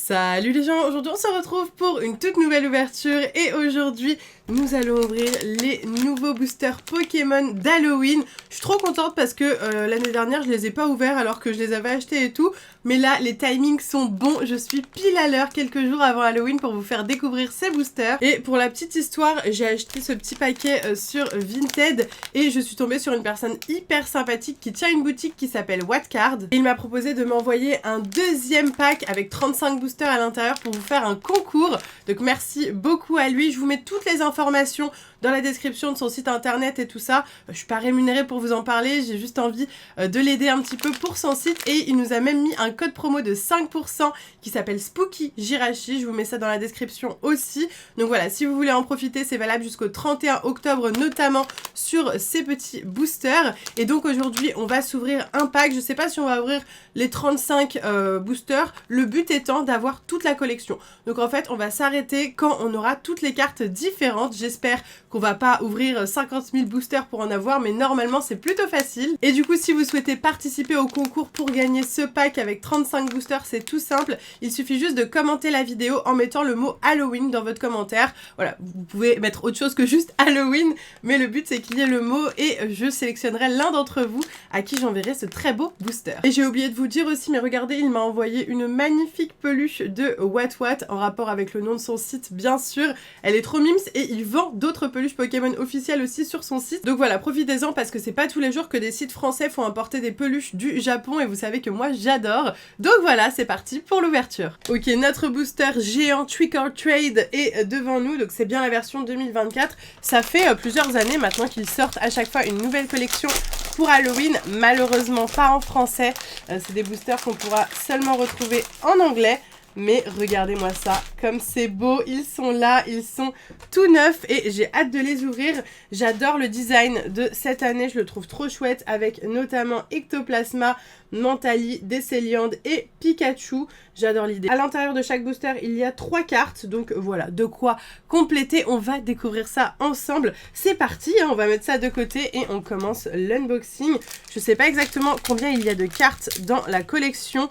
Salut les gens, aujourd'hui on se retrouve pour une toute nouvelle ouverture et aujourd'hui nous allons ouvrir les nouveaux boosters Pokémon d'Halloween. Je suis trop contente parce que l'année dernière je les ai pas ouverts alors que je les avais achetés et tout, mais là les timings sont bons, je suis pile à l'heure quelques jours avant Halloween pour vous faire découvrir ces boosters. Et pour la petite histoire, j'ai acheté ce petit paquet sur Vinted et je suis tombée sur une personne hyper sympathique qui tient une boutique qui s'appelle Whatcard. Et il m'a proposé de m'envoyer un deuxième pack avec 35 boosters à l'intérieur pour vous faire un concours. Donc merci beaucoup à lui, je vous mets toutes les informations dans la description de son site internet et tout ça. Je suis pas rémunérée pour vous en parler, j'ai juste envie de l'aider un petit peu pour son site et il nous a même mis un code promo de 5% qui s'appelle Spooky Jirachi, je vous mets ça dans la description aussi. Donc voilà, si vous voulez en profiter, c'est valable jusqu'au 31 octobre notamment sur ces petits boosters. Et donc aujourd'hui, on va s'ouvrir un pack, je sais pas si on va ouvrir les 35 boosters, le but étant d'avoir toute la collection. Donc en fait, on va s'arrêter quand on aura toutes les cartes différentes. J'espère qu'on va pas ouvrir 50 000 boosters pour en avoir, mais normalement c'est plutôt facile. Et du coup, si vous souhaitez participer au concours pour gagner ce pack avec 35 boosters, c'est tout simple. Il suffit juste de commenter la vidéo en mettant le mot Halloween dans votre commentaire. Voilà, vous pouvez mettre autre chose que juste Halloween, mais le but c'est qu'il y ait le mot et je sélectionnerai l'un d'entre vous à qui j'enverrai ce très beau booster. Et j'ai oublié de vous dire aussi, mais regardez, il m'a envoyé une magnifique peluche de What en rapport avec le nom de son site, bien sûr. Elle est trop mimes et il vend d'autres peluches Pokémon officielles aussi sur son site. Donc voilà, profitez-en parce que c'est pas tous les jours que des sites français font importer des peluches du Japon et vous savez que moi j'adore. Donc voilà, c'est parti pour l'ouverture. Ok, notre booster géant Trick or Trade est devant nous, donc c'est bien la version 2024. Ça fait plusieurs années maintenant qu'ils sortent à chaque fois une nouvelle collection pour Halloween, malheureusement pas en français. C'est des boosters qu'on pourra seulement retrouver en anglais. Mais regardez-moi ça, comme c'est beau, ils sont là, ils sont tout neufs et j'ai hâte de les ouvrir. J'adore le design de cette année, je le trouve trop chouette avec notamment Ectoplasma, Mentali, Desceliande et Pikachu. J'adore l'idée. À l'intérieur de chaque booster, il y a 3 cartes, donc voilà, de quoi compléter. On va découvrir ça ensemble. C'est parti, hein, on va mettre ça de côté et on commence l'unboxing. Je sais pas exactement combien il y a de cartes dans la collection.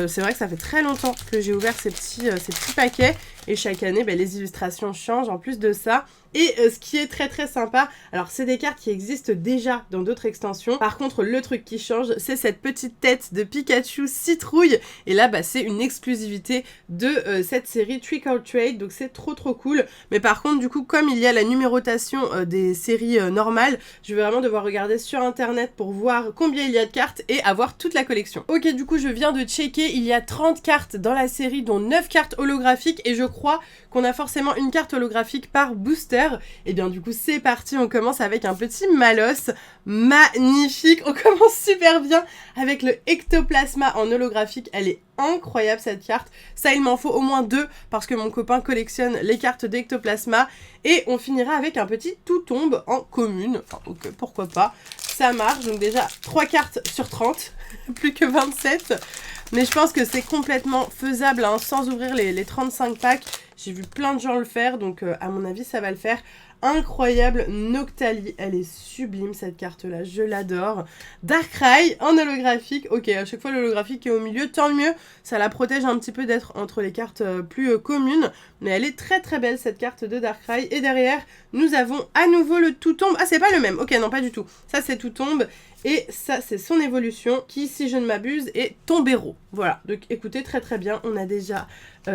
C'est vrai que ça fait très longtemps que j'ai ouvert ces petits paquets et chaque année les illustrations changent en plus de ça. Et ce qui est très très sympa, alors c'est des cartes qui existent déjà dans d'autres extensions. Par contre le truc qui change, c'est cette petite tête de Pikachu citrouille. Et là c'est une exclusivité de cette série Trick or Trade, donc c'est trop cool. Mais par contre du coup, comme il y a la numérotation des séries normales, je vais vraiment devoir regarder sur internet pour voir combien il y a de cartes et avoir toute la collection. Ok, du coup je viens de checker, il y a 30 cartes dans la série dont 9 cartes holographiques et je crois qu'on a forcément une carte holographique par booster. Et bien du coup c'est parti, on commence avec un petit Malos magnifique, on commence super bien avec le Ectoplasma en holographique, elle est incroyable cette carte, ça il m'en faut au moins 2 parce que mon copain collectionne les cartes d'Ectoplasma. Et on finira avec un petit tout tombe en commune, enfin ok, pourquoi pas, ça marche. Donc déjà 3 cartes sur 30, plus que 27. Mais je pense que c'est complètement faisable hein, sans ouvrir les 35 packs. J'ai vu plein de gens le faire, donc à mon avis ça va le faire. Incroyable, Noctali, elle est sublime cette carte là, je l'adore. Darkrai en holographique, ok, à chaque fois l'holographique est au milieu, tant mieux, ça la protège un petit peu d'être entre les cartes plus communes, mais elle est très belle cette carte de Darkrai. Et derrière, nous avons à nouveau le tout tombe, ah c'est pas le même, ok non pas du tout, ça c'est tout tombe. Et ça, c'est son évolution qui, si je ne m'abuse, est Tombero. Voilà, donc écoutez, très bien. On a déjà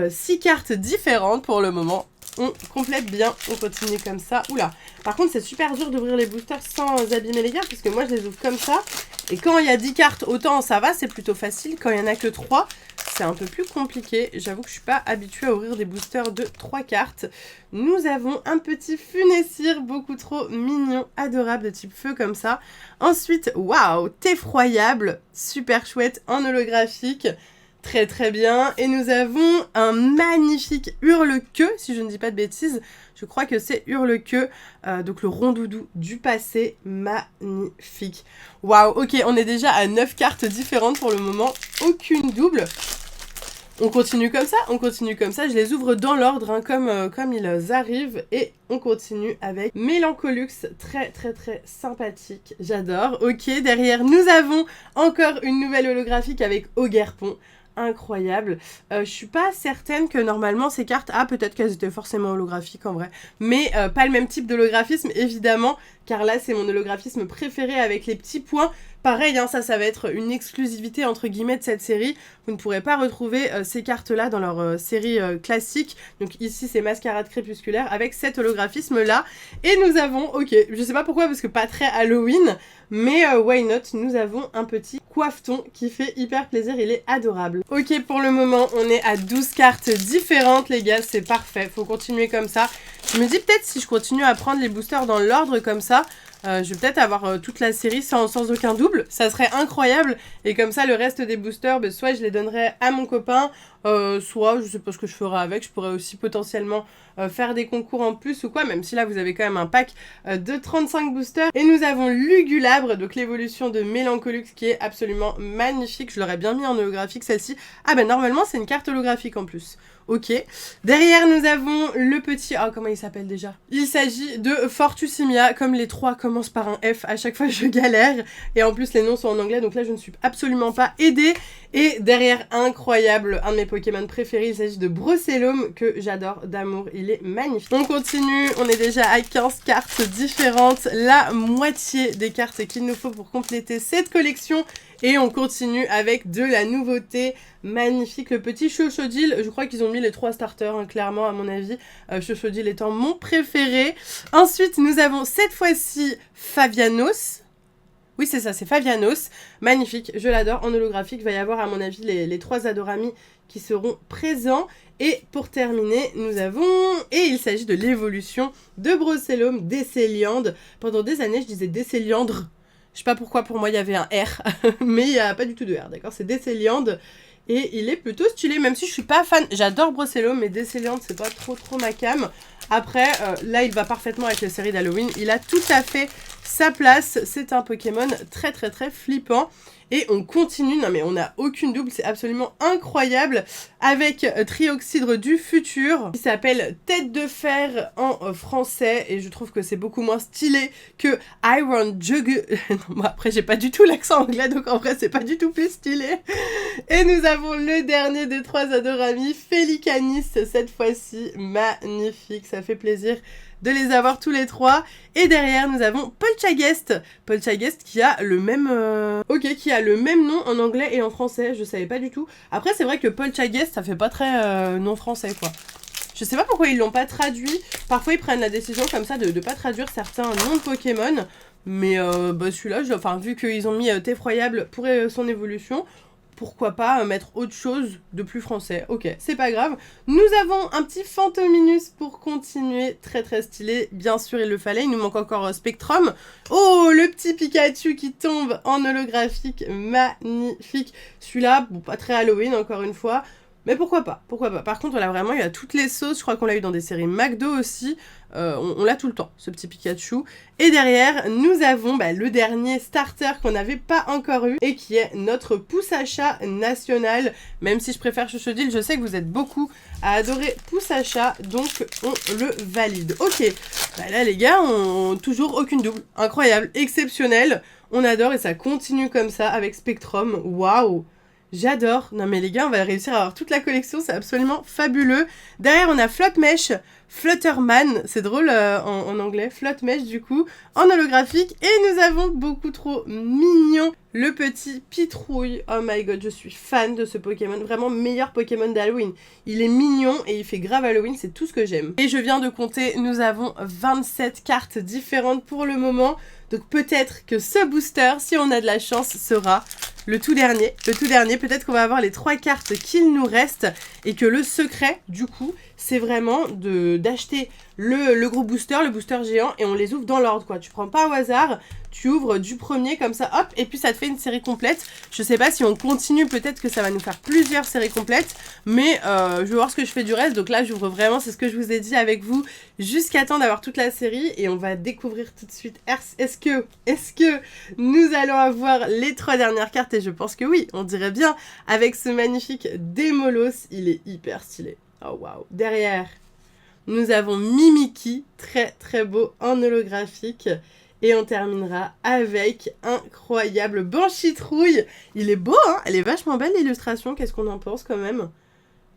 6 cartes différentes pour le moment. On complète bien, on continue comme ça. Oula, par contre, c'est super dur d'ouvrir les boosters sans abîmer les cartes, parce que moi, je les ouvre comme ça. Et quand il y a 10 cartes, autant ça va, c'est plutôt facile. Quand il n'y en a que 3, c'est un peu plus compliqué. J'avoue que je ne suis pas habituée à ouvrir des boosters de 3 cartes. Nous avons un petit Funessir beaucoup trop mignon, adorable, de type feu comme ça. Ensuite, waouh, Effroyable, super chouette en holographique. Très bien. Et nous avons un magnifique Hurle-Queue, si je ne dis pas de bêtises. Je crois que c'est Hurle-Queue, donc le rondoudou du passé. Magnifique. Waouh, ok, on est déjà à 9 cartes différentes pour le moment. Aucune double. On continue comme ça, je les ouvre dans l'ordre hein, comme ils arrivent et on continue avec Mélancolux, très sympathique, j'adore. Ok, derrière nous avons encore une nouvelle holographique avec Ogerpon, incroyable. Je suis pas certaine que normalement ces cartes, peut-être qu'elles étaient forcément holographiques en vrai, mais pas le même type d'holographisme évidemment, car là c'est mon holographisme préféré avec les petits points. Pareil, hein, ça va être une exclusivité entre guillemets de cette série. Vous ne pourrez pas retrouver ces cartes-là dans leur série classique. Donc ici, c'est Mascarade Crépusculaire avec cet holographisme-là. Et nous avons, ok, je sais pas pourquoi, parce que pas très Halloween, mais why not, nous avons un petit coiffeton qui fait hyper plaisir, il est adorable. Ok, pour le moment, on est à 12 cartes différentes, les gars, c'est parfait, faut continuer comme ça. Je me dis peut-être si je continue à prendre les boosters dans l'ordre comme ça, je vais peut-être avoir toute la série sans aucun double, ça serait incroyable. Et comme ça, le reste des boosters, soit je les donnerai à mon copain, soit je sais pas ce que je ferai avec, je pourrais aussi potentiellement faire des concours en plus ou quoi, même si là vous avez quand même un pack de 35 boosters. Et nous avons Lugulabre, donc l'évolution de Mélancolux qui est absolument magnifique, je l'aurais bien mis en holographique celle-ci. Normalement c'est une carte holographique en plus. Ok. Derrière, nous avons le petit... comment il s'appelle déjà? Il s'agit de Fortusimia. Comme les trois commencent par un F, à chaque fois je galère. Et en plus, les noms sont en anglais, donc là, je ne suis absolument pas aidée. Et derrière, incroyable, un de mes Pokémon préférés, il s'agit de Brocellum, que j'adore d'amour. Il est magnifique. On continue, on est déjà à 15 cartes différentes. La moitié des cartes qu'il nous faut pour compléter cette collection. Et on continue avec de la nouveauté magnifique, le petit Chochodile. Je crois qu'ils ont mis les 3 starters, hein, clairement à mon avis. Chochodile étant mon préféré. Ensuite, nous avons cette fois-ci Favianos. Oui, c'est ça, c'est Favianos. Magnifique, je l'adore. En holographique, il va y avoir à mon avis les 3 Adorami qui seront présents. Et pour terminer, nous avons... Et il s'agit de l'évolution de Brocellum Décéliandre. Pendant des années, je disais Décéliandre. Je sais pas pourquoi, pour moi, il y avait un R, mais il n'y a pas du tout de R, d'accord? C'est Décéliandre, et il est plutôt stylé, même si je suis pas fan. J'adore Brocellum, mais Décéliandre, c'est pas trop ma cam. Après, là, il va parfaitement avec la série d'Halloween. Il a tout à fait sa place. C'est un Pokémon très flippant. Et on continue, non mais on n'a aucune double, c'est absolument incroyable, avec Trioxydre du futur, qui s'appelle Tête de fer en français, et je trouve que c'est beaucoup moins stylé que Iron Jug... non, après j'ai pas du tout l'accent anglais, donc en vrai c'est pas du tout plus stylé. Et nous avons le dernier des 3 Adorami, Félicanis, cette fois-ci, magnifique, ça fait plaisir de les avoir tous les 3. Et derrière, nous avons Poltergeist. Poltergeist qui a le même... qui a le même nom en anglais et en français. Je savais pas du tout. Après, c'est vrai que Poltergeist, ça fait pas très nom français, quoi. Je sais pas pourquoi ils l'ont pas traduit. Parfois, ils prennent la décision comme ça de pas traduire certains noms de Pokémon. Mais celui-là, vu qu'ils ont mis Effroyable pour son évolution... Pourquoi pas mettre autre chose de plus français. Ok, c'est pas grave. Nous avons un petit Fantominus pour continuer. Très stylé. Bien sûr, il le fallait. Il nous manque encore Spectrum. Oh, le petit Pikachu qui tombe en holographique. Magnifique. Celui-là, bon, pas très Halloween, encore une fois. Mais pourquoi pas, Par contre, là, vraiment, il y a toutes les sauces. Je crois qu'on l'a eu dans des séries McDo aussi. On l'a tout le temps, ce petit Pikachu. Et derrière, nous avons le dernier starter qu'on n'avait pas encore eu et qui est notre pouce à chat national. Même si je préfère Chochodile, je sais que vous êtes beaucoup à adorer pouce à chat, donc on le valide. Ok, là les gars, toujours aucune double. Incroyable, exceptionnel. On adore et ça continue comme ça avec Spectrum. Waouh! J'adore. Non mais les gars, on va réussir à avoir toute la collection, c'est absolument fabuleux. Derrière, on a Flutmesh, Flutterman, c'est drôle en anglais, Flutmesh du coup, en holographique. Et nous avons beaucoup trop mignon, le petit Pitrouille. Oh my god, je suis fan de ce Pokémon, vraiment meilleur Pokémon d'Halloween. Il est mignon et il fait grave Halloween, c'est tout ce que j'aime. Et je viens de compter, nous avons 27 cartes différentes pour le moment. Donc peut-être que ce booster, si on a de la chance, sera le tout dernier. Peut-être qu'on va avoir les 3 cartes qu'il nous reste et que le secret, du coup, c'est vraiment d'acheter le gros booster, le booster géant, et on les ouvre dans l'ordre, quoi. Tu prends pas au hasard, tu ouvres du premier comme ça, hop, et puis ça te fait une série complète. Je sais pas si on continue, peut-être que ça va nous faire plusieurs séries complètes, mais je vais voir ce que je fais du reste. Donc là, j'ouvre vraiment, c'est ce que je vous ai dit avec vous, jusqu'à temps d'avoir toute la série, et on va découvrir tout de suite. Est-ce que nous allons avoir les 3 dernières cartes? Et je pense que oui, on dirait bien, avec ce magnifique Démolos, il est hyper stylé. Oh waouh. Derrière, nous avons Mimikyu, très beau en holographique. Et on terminera avec incroyable Banchitrouille. Il est beau, hein? Elle est vachement belle l'illustration, qu'est-ce qu'on en pense quand même?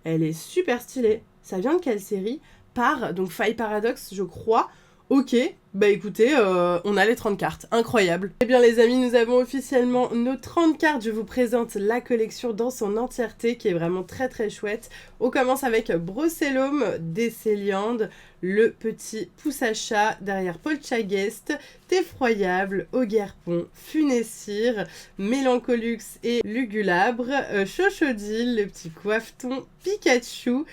Elle est super stylée. Ça vient de quelle série? Par, donc Faille Paradox, je crois. Ok, bah écoutez, on a les 30 cartes, incroyable. Eh bien les amis, nous avons officiellement nos 30 cartes. Je vous présente la collection dans son entièreté qui est vraiment très très chouette. On commence avec Brocellum, Décéliande, le petit pouce à chat, derrière Poltergeist, Effroyable, Oguerpon, Funessire, Mélancolux et Lugulabre, Chochodile, le petit coiffeton, Pikachu,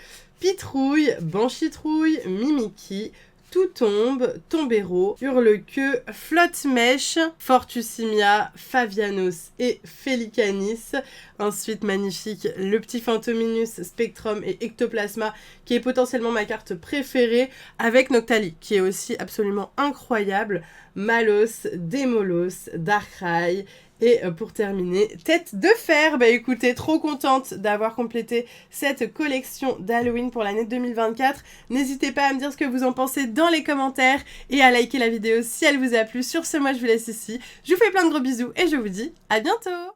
Pitrouille, Banchitrouille, Mimiki, Tout tombe, Tombero, Hurlequeue, Flotte-Mèche, Fortusimia, Favianos et Felicanis. Ensuite, magnifique, le petit Fantominus, Spectrum et Ectoplasma, qui est potentiellement ma carte préférée, avec Noctali, qui est aussi absolument incroyable. Malos, Démolos, Darkrai. Et pour terminer, Tête de Fer. Bah écoutez, trop contente d'avoir complété cette collection d'Halloween pour l'année 2024. N'hésitez pas à me dire ce que vous en pensez dans les commentaires et à liker la vidéo si elle vous a plu. Sur ce, moi je vous laisse ici. Je vous fais plein de gros bisous et je vous dis à bientôt.